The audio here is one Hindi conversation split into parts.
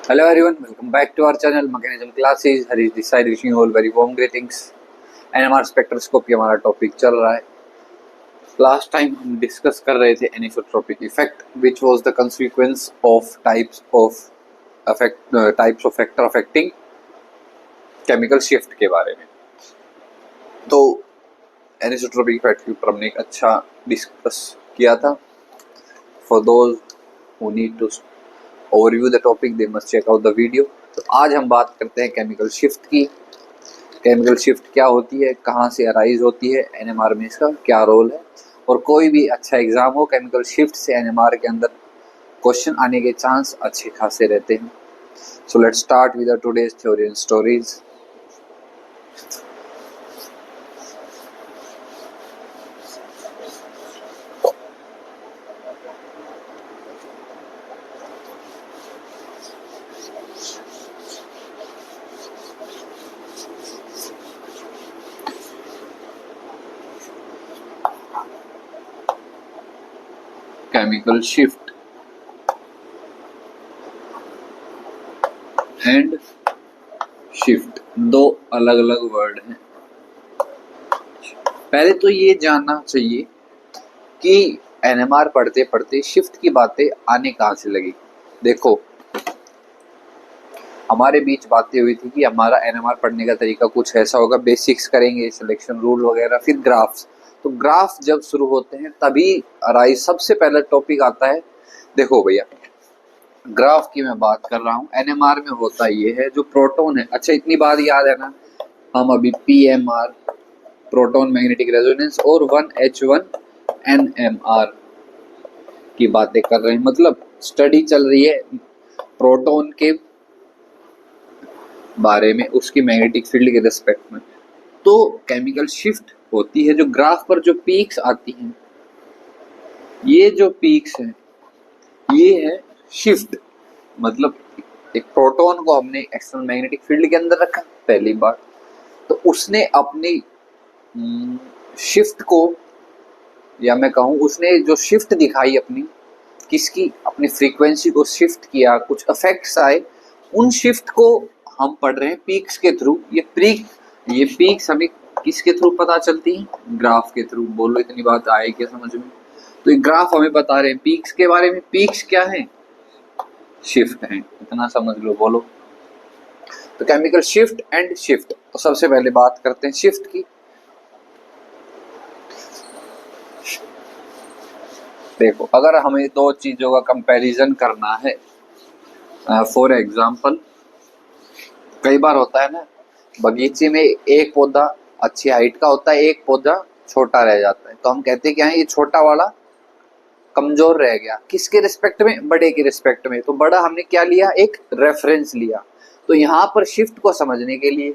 Hello everyone, welcome back to our channel Mechanism Classes. Harish this side wishing you all very warm greetings. NMR spectroscopy हमारा टॉपिक चल रहा है. लास्ट टाइम हम डिस्कस कर रहे थे anisotropic effect which was the consequence of types of factor affecting chemical shift के बारे में. तो एनिसोट्रोपिक इफेक्ट के ऊपर हमने एक अच्छा डिस्कस किया था. For those who need to overview the topic they must check out the video. तो आज हम बात करते हैं केमिकल शिफ्ट की. केमिकल शिफ्ट क्या होती है, कहाँ से अराइज होती है, एनएमआर में इसका क्या रोल है, और कोई भी अच्छा एग्जाम हो केमिकल शिफ्ट से एनएमआर के अंदर क्वेश्चन आने के चांस अच्छे खासे रहते हैं. So let's start with the today's theory and stories. Chemical shift and shift दो अलग अलग वर्ड हैं. पहले तो ये जानना चाहिए कि एनएमआर पढ़ते पढ़ते शिफ्ट की बातें आने कहाँ से लगी. देखो, हमारे बीच बातें हुई थी कि हमारा एनएमआर पढ़ने का तरीका कुछ ऐसा होगा, बेसिक्स करेंगे, सिलेक्शन रूल वगैरह, फिर ग्राफ्स. तो ग्राफ जब शुरू होते हैं तभी अराइज सबसे पहला टॉपिक आता है. देखो भैया, ग्राफ की मैं बात कर रहा हूँ. एनएमआर में होता ये है जो प्रोटॉन है. अच्छा, इतनी बात याद है ना, हम अभी पीएमआर प्रोटॉन मैग्नेटिक रेजोनेंस और 1H1 एनएमआर की बातें कर रहे हैं. मतलब स्टडी चल रही है प्रोटॉन के बारे में, उसकी मैग्नेटिक फील्ड के रिस्पेक्ट में. तो केमिकल शिफ्ट होती है जो ग्राफ पर जो पीक्स आती हैं, ये जो पीक्स हैं ये है शिफ्ट. मतलब एक प्रोटॉन को हमने एक्सटर्नल मैग्नेटिक फील्ड के अंदर रखा पहली बार, तो उसने अपनी शिफ्ट को, या मैं कहूँ उसने जो शिफ्ट दिखाई अपनी, किसकी, अपनी फ्रीक्वेंसी को शिफ्ट किया, कुछ इफेक्ट्स आए, उन शिफ्ट को हम पढ़ रहे हैं पीक्स के थ्रू. ये पीक्स हमें किसके थ्रू पता चलती है? ग्राफ के थ्रू. बोलो, इतनी बात आए क्या समझ में? तो ये ग्राफ हमें बता रहे हैं पीक्स के बारे में. पीक्स क्या है? शिफ्ट है. इतना समझ लो. बोलो, तो केमिकल शिफ्ट एंड शिफ्ट. तो सबसे पहले बात करते हैं शिफ्ट की. देखो, अगर हमें दो चीजों का कंपैरिजन करना है, फॉर एग्जांपल, कई बार होता है ना बगीचे में एक पौधा अच्छी हाइट का होता है, एक पौधा छोटा रह जाता है, तो हम कहते हैं कि हाँ ये छोटा वाला कमजोर रह गया. किसके रिस्पेक्ट में? बड़े के रिस्पेक्ट में. तो बड़ा हमने क्या लिया? एक रेफरेंस लिया. तो यहाँ पर शिफ्ट को समझने के लिए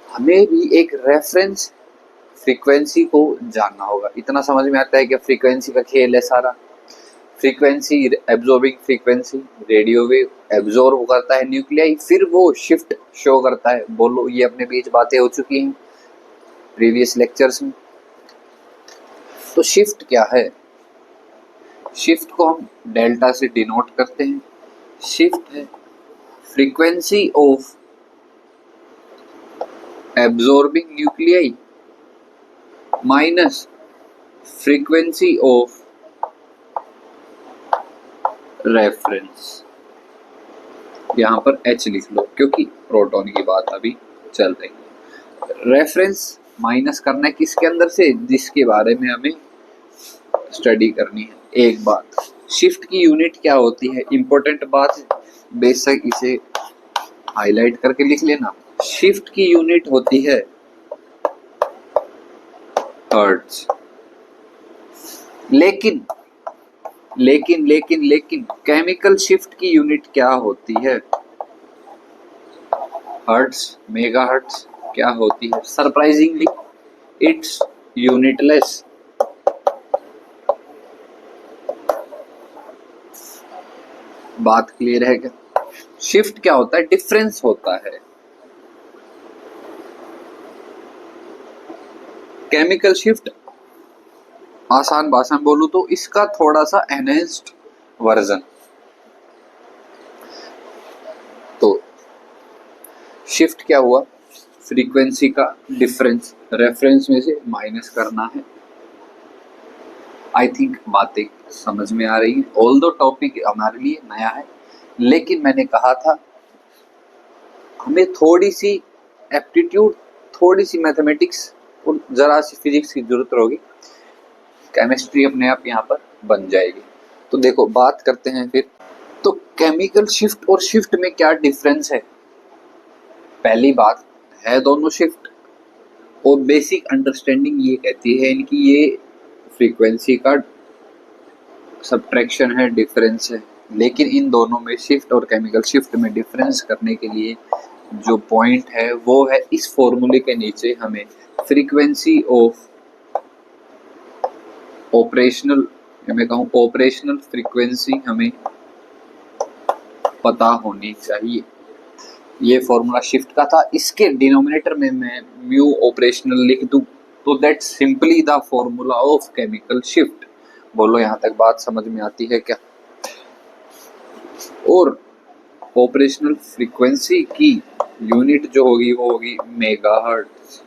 हमें भी एक रेफरेंस फ्रीक्वेंसी को जानना होगा. इतना समझ में आता है कि फ्रीक्वेंसी का खेल है सारा. Frequency, absorbing frequency, radio wave absorb करता है न्यूक्लियाई, फिर वो शिफ्ट शो करता है. बोलो, ये अपने बीच बातें हो चुकी हैं प्रीवियस लेक्चर्स में. तो शिफ्ट क्या है? शिफ्ट को हम डेल्टा से डिनोट करते हैं. शिफ्ट है frequency of absorbing nuclei minus frequency of reference. यहां पर H लिख लो क्योंकि प्रोटॉन की बात अभी चल रही है. रेफरेंस माइनस करना है किसके अंदर से? जिसके बारे में हमें स्टडी करनी है. एक बात, शिफ्ट की यूनिट क्या होती है? इंपॉर्टेंट बात, बेशक इसे हाईलाइट करके लिख लेना. शिफ्ट की यूनिट होती है हर्ट्ज. लेकिन लेकिन लेकिन लेकिन केमिकल शिफ्ट की यूनिट क्या होती है? Hertz, megahertz. क्या होती है? Surprisingly it's unitless. बात क्लियर है क्या? शिफ्ट क्या होता है? डिफरेंस होता है. केमिकल शिफ्ट आसान भाषा में बोलूं तो इसका थोड़ा सा एनहेंस्ड वर्जन. शिफ्ट क्या हुआ, फ्रीक्वेंसी का डिफरेंस रेफरेंस में से माइनस करना है। आई थिंक बातें समझ में आ रही है। ऑल दो टॉपिक हमारे लिए नया है, लेकिन मैंने कहा था हमें थोड़ी सी एप्टीट्यूड, थोड़ी सी मैथमेटिक्स और जरा सी फिजिक्स की जरूरत होगी, केमिस्ट्री अपने आप यहाँ पर बन जाएगी। तो देखो बात करते हैं फिर, तो केमिकल शिफ्ट और शिफ्ट में क्या डिफरेंस है। पहली बात है दोनों शिफ्ट, और बेसिक अंडरस्टैंडिंग ये कहती है इनकी ये फ्रीक्वेंसी का सब्ट्रैक्शन है, डिफरेंस है। लेकिन इन दोनों में शिफ्ट और केमिकल शिफ्ट में डिफरेंस करने के लिए जो पॉइंट है वो है इस फॉर्मूले के नीचे हमें फ्रीक्वेंसी ऑफ ऑपरेशनल, मैं कहूँ ऑपरेशनल फ्रीक्वेंसी हमें पता होनी चाहिए। ये फॉर्मूला शिफ्ट का था, इसके डिनोमिनेटर में मैं म्यू ऑपरेशनल लिख दूं तो that simply the formula of chemical shift. बोलो यहाँ तक बात समझ में आती है क्या। और ऑपरेशनल फ्रीक्वेंसी की यूनिट जो होगी वो होगी मेगाहर्ट्ज।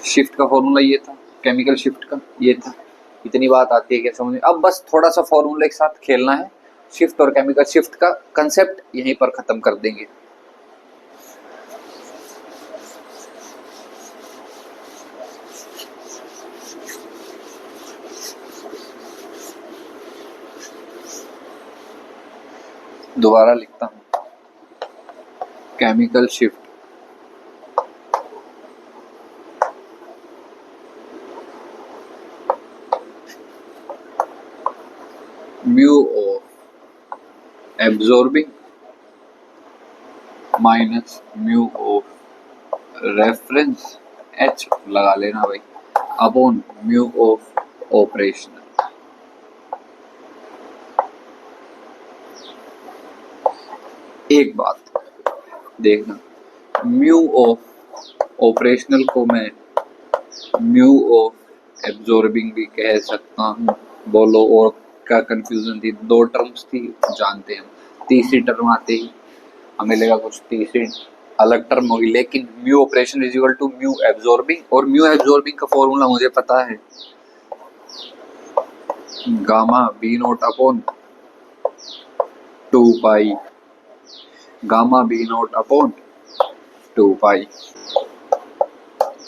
शिफ्ट का फॉर्मूला ये था, केमिकल शिफ्ट का ये था। इतनी बात आती है क्या समझ में। अब बस थोड़ा सा फॉर्मूला के साथ खेलना है, शिफ्ट और केमिकल शिफ्ट का कंसेप्ट यहीं पर खत्म कर देंगे। दोबारा लिखता हूं, chemical shift mu of absorbing minus mu of reference, H लगा लेना भाई, अपॉन म्यू ऑफ ऑपरेशनल। एक बात देखना, म्यू ऑफ ऑपरेशनल को मैं म्यू ऑफ एब्जॉर्बिंग भी कह सकता हूँ। बोलो और क्या कंफ्यूजन थी, दो टर्म्स थी जानते हैं, तीसरी टर्म आते ही हमें लगा कुछ तीसरी अलग टर्म होगी। लेकिन mu operation is equal to mu absorbing, और म्यू एब्जॉर्बिंग का फॉर्मूला मुझे पता है, gamma B naught upon 2 pi, gamma B naught upon 2 pi.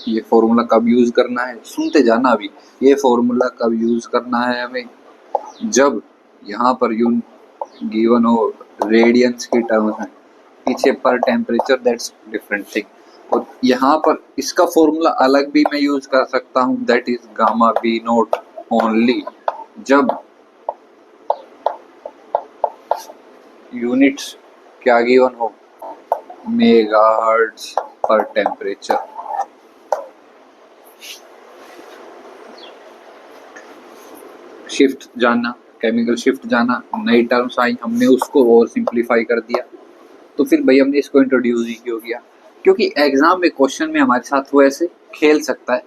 ये फॉर्मूला कब यूज करना है, सुनते जाना अभी। ये फॉर्मूला कब यूज करना है हमें, जब यहाँ पर यून गिवन हो रेडियंस की टर्म है, पीछे पर टेम्परेचर दैट्स डिफरेंट थिंग। और यहाँ पर इसका फॉर्मूला अलग भी मैं यूज कर सकता हूँ, that is gamma B naught only, जब यूनिट्स क्या गिवन हो, मेगाहर्ट्ज पर टेम्परेचर। शिफ्ट जानना, केमिकल शिफ्ट जाना, नई टर्म्स आई, हमने उसको और सिंप्लीफाई कर दिया। तो फिर भाई हमने इसको इंट्रोड्यूस ही क्यों किया, क्योंकि एग्जाम में क्वेश्चन में हमारे साथ वो ऐसे खेल सकता है,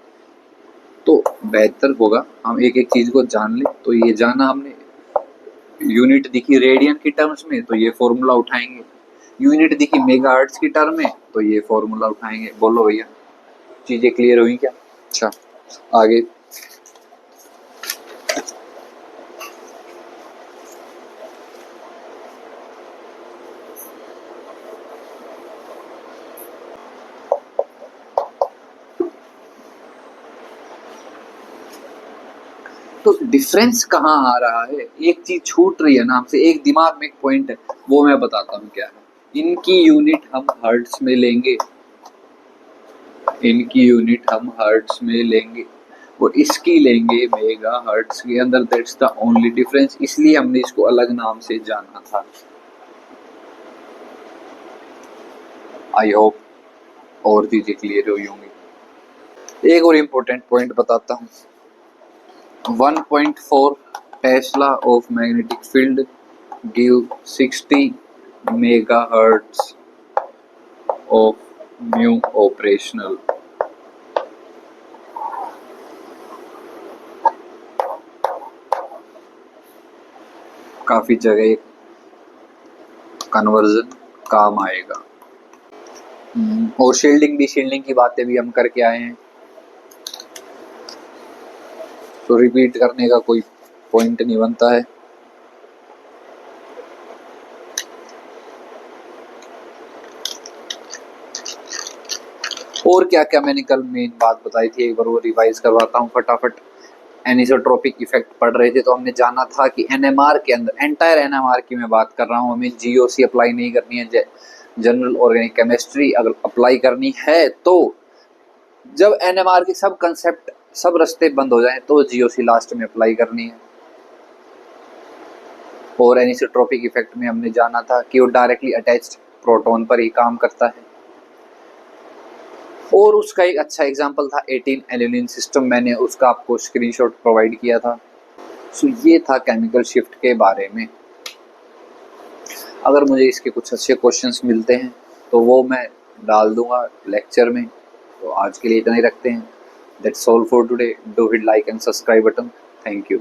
तो बेहतर होगा हम एक एक चीज को जान ले। तो ये जाना हमने, यूनिट दिखी रेडियन की टर्म्स में तो ये फॉर्मूला उठाएंगे, यूनिट दिखी मेगाहर्ट्ज की टर्म में तो ये फॉर्मूला उठाएंगे। बोलो भैया चीजें क्लियर हुई क्या। अच्छा आगे, तो डिफरेंस कहाँ आ रहा है, एक चीज छूट रही है नाम से, एक दिमाग में एक पॉइंट है, वो मैं बताता हूँ क्या है। इनकी यूनिट हम हर्ट्ज में लेंगे, इनकी यूनिट हम हर्ट्ज में लेंगे और इसकी लेंगे मेगा हर्ट्ज के अंदर, दैट्स द ओनली डिफरेंस। इसलिए हमने इसको अलग नाम से जाना था। आई होप और चीजें क्लियर हुई होंगी। एक और इम्पोर्टेंट पॉइंट बताता हूँ, 1.4 Tesla of magnetic field give 60 megahertz of mu operational। काफी जगह कन्वर्जन काम आएगा। और शील्डिंग की बातें भी हम करके आए हैं, तो रिपीट करने का कोई पॉइंट नहीं बनता है। और क्या क्या मैंने कल मेन बात बताई थी, एक बार वो रिवाइज करवाता हूँ फटाफट। एनिसोट्रोपिक इफेक्ट पढ़ रहे थे तो हमने जाना था कि एनएमआर के अंदर, एंटायर एनएमआर की मैं बात कर रहा हूँ, हमें जीओसी अप्लाई नहीं करनी है, जनरल ऑर्गेनिक केमिस्ट्री अगर अप्लाई करनी है तो जब एनएमआर के सब कंसेप्ट, सब रास्ते बंद हो जाएं तो जीओसी लास्ट में अप्लाई करनी है। और एनिसोट्रोपिक इफेक्ट में हमने जाना था कि वो डायरेक्टली अटैच्ड प्रोटॉन पर ही काम करता है। और उसका एक अच्छा एग्जांपल था 18 एल्यूमिन सिस्टम, मैंने उसका आपको स्क्रीनशॉट प्रोवाइड किया था। सो ये था केमिकल शिफ्ट के बारे में। अगर मुझे इसके कुछ अच्छे क्वेश्चंस मिलते हैं तो वो मैं डाल दूंगा लेक्चर में। तो आज के लिए इतना ही रखते हैं। That's all for today. Do hit like and subscribe button. Thank you.